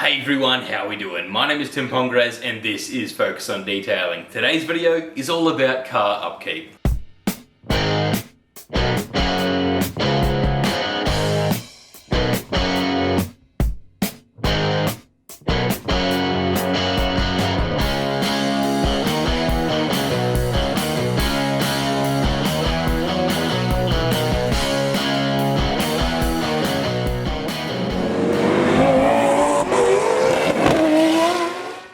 Hey everyone, how we doing? My name is Tim Pongres and this is Focus on Detailing. Today's video is all about car upkeep.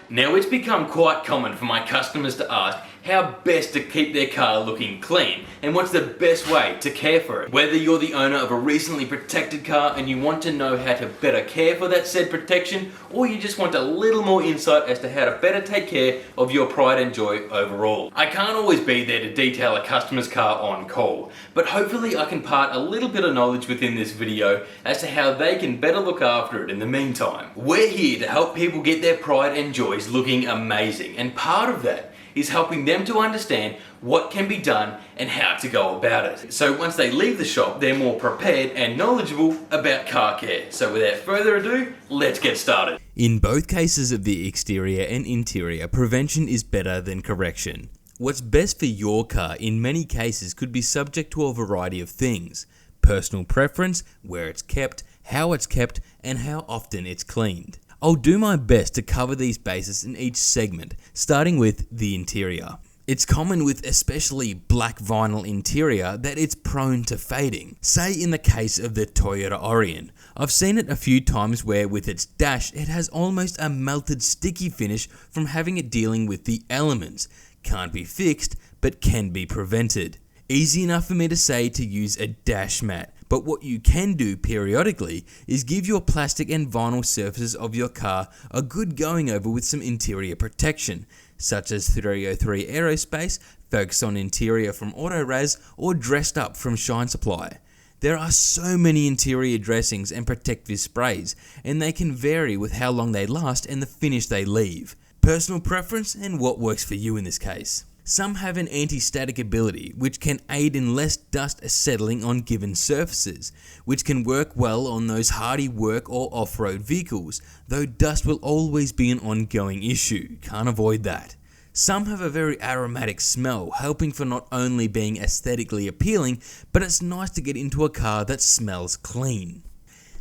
Now, it's become quite common for my customers to ask how best to keep their car looking clean and what's the best way to care for it. Whether you're the owner of a recently protected car and you want to know how to better care for that said protection, or you just want a little more insight as to how to better take care of your pride and joy overall. I can't always be there to detail a customer's car on call, but hopefully I can part a little bit of knowledge within this video as to how they can better look after it in the meantime. We're here to help people get their pride and joys looking amazing, and part of that is helping them to understand what can be done and how to go about it. So once they leave the shop, they're more prepared and knowledgeable about car care. So without further ado, let's get started. In both cases of the exterior and interior, prevention is better than correction. What's best for your car in many cases could be subject to a variety of things: personal preference, where it's kept, and how often it's cleaned. I'll do my best to cover these bases in each segment, starting with the interior. It's common with especially black vinyl interior that it's prone to fading. Say in the case of the Toyota Orion. I've seen it a few times where with its dash it has almost a melted sticky finish from having it dealing with the elements. Can't be fixed, but can be prevented. Easy enough for me to say to use a dash mat, but what you can do periodically is give your plastic and vinyl surfaces of your car a good going over with some interior protection, such as 303 Aerospace, Focus on Interior from Autoraz, or Dressed Up from Shine Supply. There are so many interior dressings and protective sprays, and they can vary with how long they last and the finish they leave. Personal preference and what works for you in this case. Some have an anti-static ability, which can aid in less dust settling on given surfaces, which can work well on those hardy work or off-road vehicles, though dust will always be an ongoing issue, can't avoid that. Some have a very aromatic smell, helping for not only being aesthetically appealing, but it's nice to get into a car that smells clean.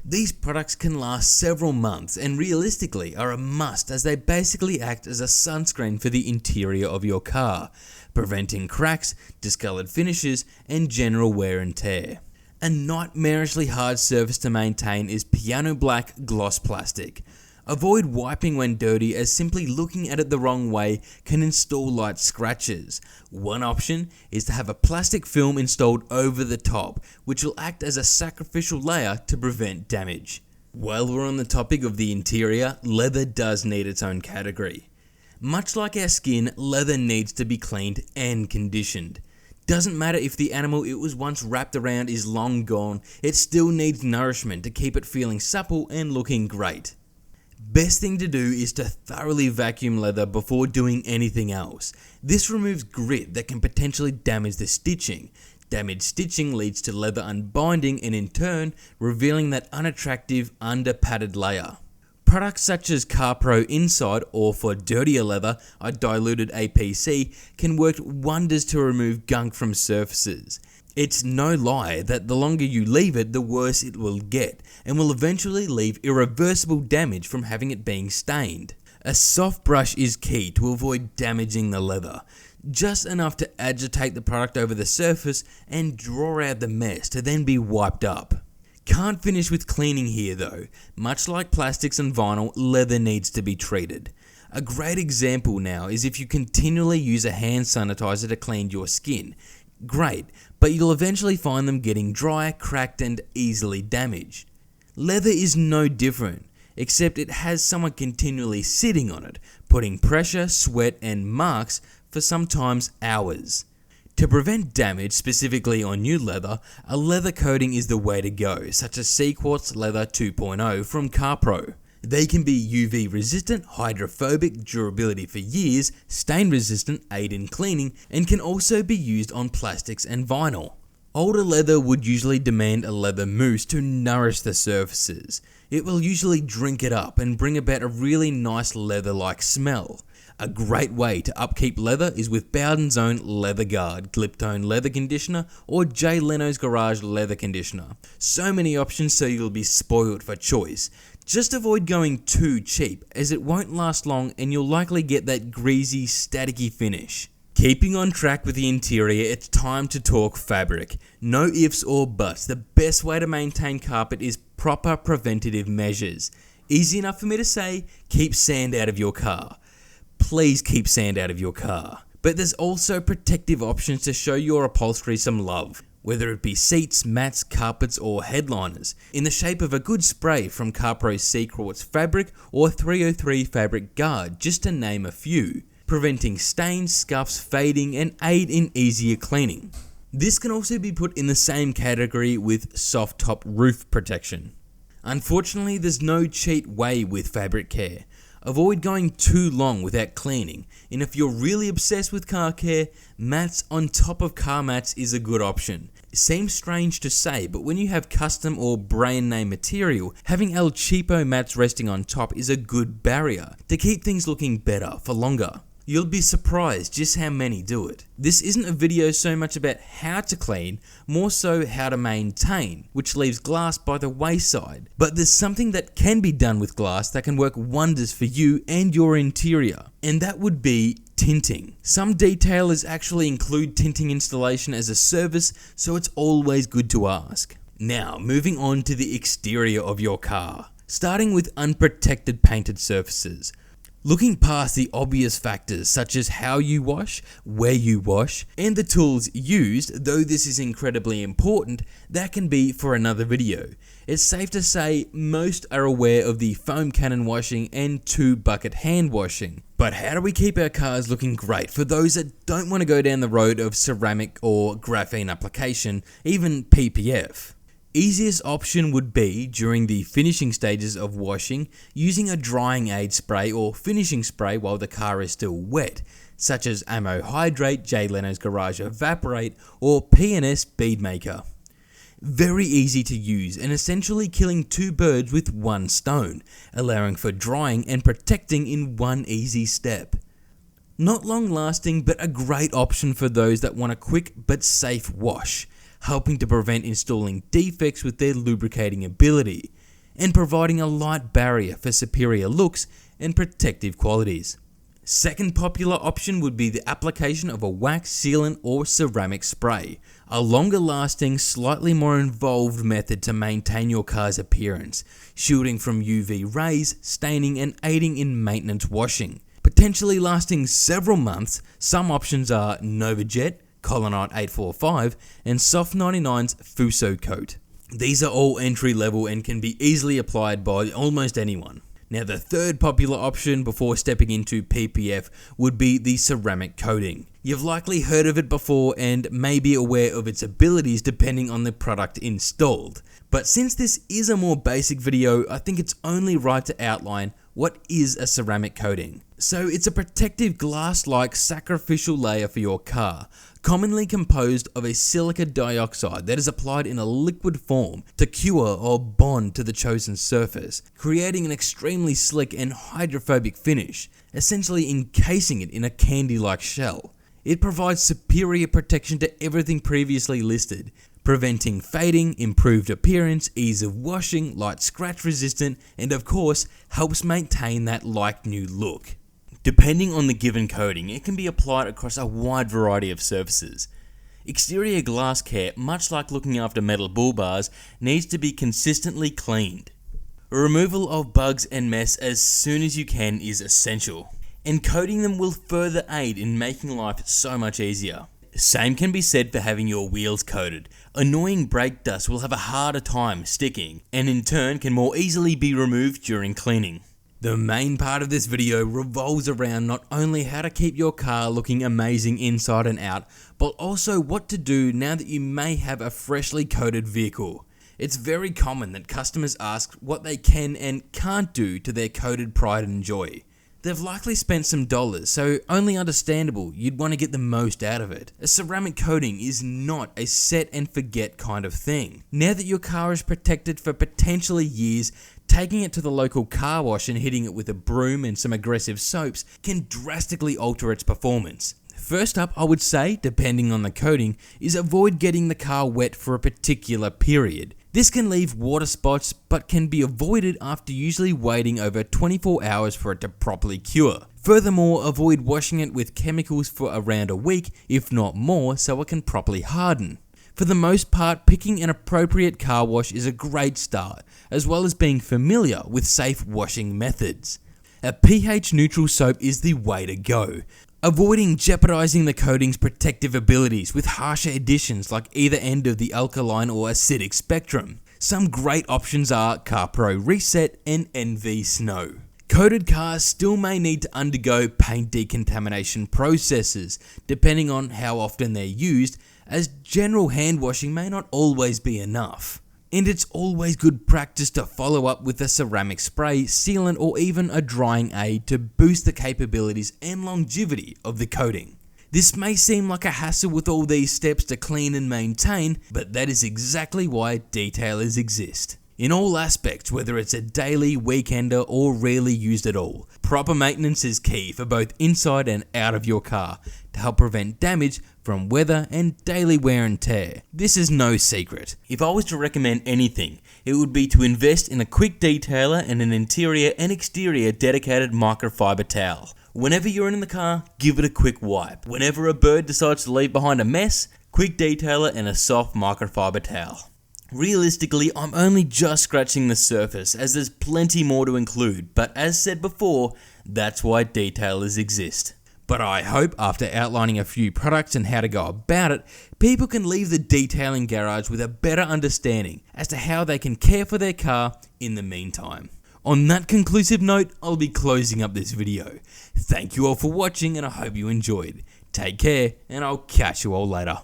These products can last several months and realistically are a must, as they basically act as a sunscreen for the interior of your car, preventing cracks, discolored finishes, and general wear and tear. A nightmarishly hard surface to maintain is piano black gloss plastic. Avoid wiping when dirty, as simply looking at it the wrong way can install light scratches. One option is to have a plastic film installed over the top, which will act as a sacrificial layer to prevent damage. While we're on the topic of the interior, leather does need its own category. Much like our skin, leather needs to be cleaned and conditioned. Doesn't matter if the animal it was once wrapped around is long gone, it still needs nourishment to keep it feeling supple and looking great. Best thing to do is to thoroughly vacuum leather before doing anything else. This removes grit that can potentially damage the stitching. Damaged stitching leads to leather unbinding and in turn revealing that unattractive under-padded layer. Products such as CarPro Inside, or for dirtier leather, a diluted APC, can work wonders to remove gunk from surfaces. It's no lie that the longer you leave it, the worse it will get, and will eventually leave irreversible damage from having it being stained. A soft brush is key to avoid damaging the leather, just enough to agitate the product over the surface and draw out the mess to then be wiped up. Can't finish with cleaning here though. Much like plastics and vinyl, leather needs to be treated. A great example now is if you continually use a hand sanitizer to clean your skin. Great, but you'll eventually find them getting dry, cracked, and easily damaged. Leather is no different, except it has someone continually sitting on it, putting pressure, sweat, and marks for sometimes hours. To prevent damage, specifically on new leather, a leather coating is the way to go, such as Sequartz Leather 2.0 from CarPro. They can be UV resistant, hydrophobic, durability for years, stain resistant, aid in cleaning, and can also be used on plastics and vinyl. Older leather would usually demand a leather mousse to nourish the surfaces. It will usually drink it up and bring about a really nice leather-like smell. A great way to upkeep leather is with Bowden's own Leather Guard, Gliptone leather conditioner, or Jay Leno's Garage leather conditioner. So many options, so you'll be spoiled for choice. Just avoid going too cheap, as it won't last long and you'll likely get that greasy, staticky finish. Keeping on track with the interior, it's time to talk fabric. No ifs or buts, the best way to maintain carpet is proper preventative measures. Easy enough for me to say, keep sand out of your car. Please keep sand out of your car. But there's also protective options to show your upholstery some love, whether it be seats, mats, carpets or headliners, in the shape of a good spray from CarPro's Sea Quartz Fabric or 303 Fabric Guard, just to name a few, preventing stains, scuffs, fading and aid in easier cleaning. This can also be put in the same category with soft top roof protection. Unfortunately, there's no cheat way with fabric care. Avoid going too long without cleaning, and if you're really obsessed with car care, mats on top of car mats is a good option. It seems strange to say, but when you have custom or brand name material, having El Cheapo mats resting on top is a good barrier to keep things looking better for longer. You'll be surprised just how many do it. This isn't a video so much about how to clean, more so how to maintain, which leaves glass by the wayside. But there's something that can be done with glass that can work wonders for you and your interior, and that would be tinting. Some detailers actually include tinting installation as a service, so it's always good to ask. Now, moving on to the exterior of your car, starting with unprotected painted surfaces. Looking past the obvious factors such as how you wash, where you wash, and the tools used, though this is incredibly important, that can be for another video. It's safe to say most are aware of the foam cannon washing and 2-bucket hand washing. But how do we keep our cars looking great for those that don't want to go down the road of ceramic or graphene application, even PPF? Easiest option would be, during the finishing stages of washing, using a drying aid spray or finishing spray while the car is still wet, such as Ammo Hydrate, Jay Leno's Garage Evaporate, or P&S Beadmaker. Very easy to use and essentially killing two birds with one stone, allowing for drying and protecting in one easy step. Not long lasting, but a great option for those that want a quick but safe wash, helping to prevent installing defects with their lubricating ability, and providing a light barrier for superior looks and protective qualities. Second popular option would be the application of a wax sealant or ceramic spray, a longer lasting, slightly more involved method to maintain your car's appearance, shielding from UV rays, staining and aiding in maintenance washing. Potentially lasting several months, some options are NovaJet, Colonite 845, and Soft 99's Fuso Coat. These are all entry level and can be easily applied by almost anyone. Now the third popular option before stepping into PPF would be the ceramic coating. You've likely heard of it before and may be aware of its abilities depending on the product installed. But since this is a more basic video, I think it's only right to outline what is a ceramic coating. So it's a protective glass-like sacrificial layer for your car, commonly composed of a silica dioxide that is applied in a liquid form to cure or bond to the chosen surface, creating an extremely slick and hydrophobic finish, essentially encasing it in a candy-like shell. It provides superior protection to everything previously listed, preventing fading, improved appearance, ease of washing, light scratch resistant, and of course, helps maintain that like-new look. Depending on the given coating, it can be applied across a wide variety of surfaces. Exterior glass care, much like looking after metal bull bars, needs to be consistently cleaned. Removal of bugs and mess as soon as you can is essential, and coating them will further aid in making life so much easier. Same can be said for having your wheels coated. Annoying brake dust will have a harder time sticking, and in turn can more easily be removed during cleaning. The main part of this video revolves around not only how to keep your car looking amazing inside and out, but also what to do now that you may have a freshly coated vehicle. It's very common that customers ask what they can and can't do to their coated pride and joy. They've likely spent some dollars, so only understandable you'd want to get the most out of it. A ceramic coating is not a set and forget kind of thing. Now that your car is protected for potentially years, taking it to the local car wash and hitting it with a broom and some aggressive soaps can drastically alter its performance. First up, I would say, depending on the coating, is avoid getting the car wet for a particular period. This can leave water spots, but can be avoided after usually waiting over 24 hours for it to properly cure. Furthermore, avoid washing it with chemicals for around a week, if not more, so it can properly harden. For the most part, picking an appropriate car wash is a great start, as well as being familiar with safe washing methods. A pH neutral soap is the way to go, avoiding jeopardizing the coating's protective abilities with harsher additions like either end of the alkaline or acidic spectrum. Some great options are CarPro Reset and NV Snow. Coated cars still may need to undergo paint decontamination processes, depending on how often they're used, as general hand washing may not always be enough. And it's always good practice to follow up with a ceramic spray, sealant, or even a drying aid to boost the capabilities and longevity of the coating. This may seem like a hassle with all these steps to clean and maintain, but that is exactly why detailers exist. In all aspects, whether it's a daily, weekender, or rarely used at all, proper maintenance is key for both inside and out of your car to help prevent damage from weather and daily wear and tear. This is no secret. If I was to recommend anything, it would be to invest in a quick detailer and an interior and exterior dedicated microfiber towel. Whenever you're in the car, give it a quick wipe. Whenever a bird decides to leave behind a mess, quick detailer and a soft microfiber towel. Realistically, I'm only just scratching the surface as there's plenty more to include, but as said before, that's why detailers exist. But I hope after outlining a few products and how to go about it, people can leave the detailing garage with a better understanding as to how they can care for their car in the meantime. On that conclusive note, I'll be closing up this video. Thank you all for watching and I hope you enjoyed. Take care and I'll catch you all later.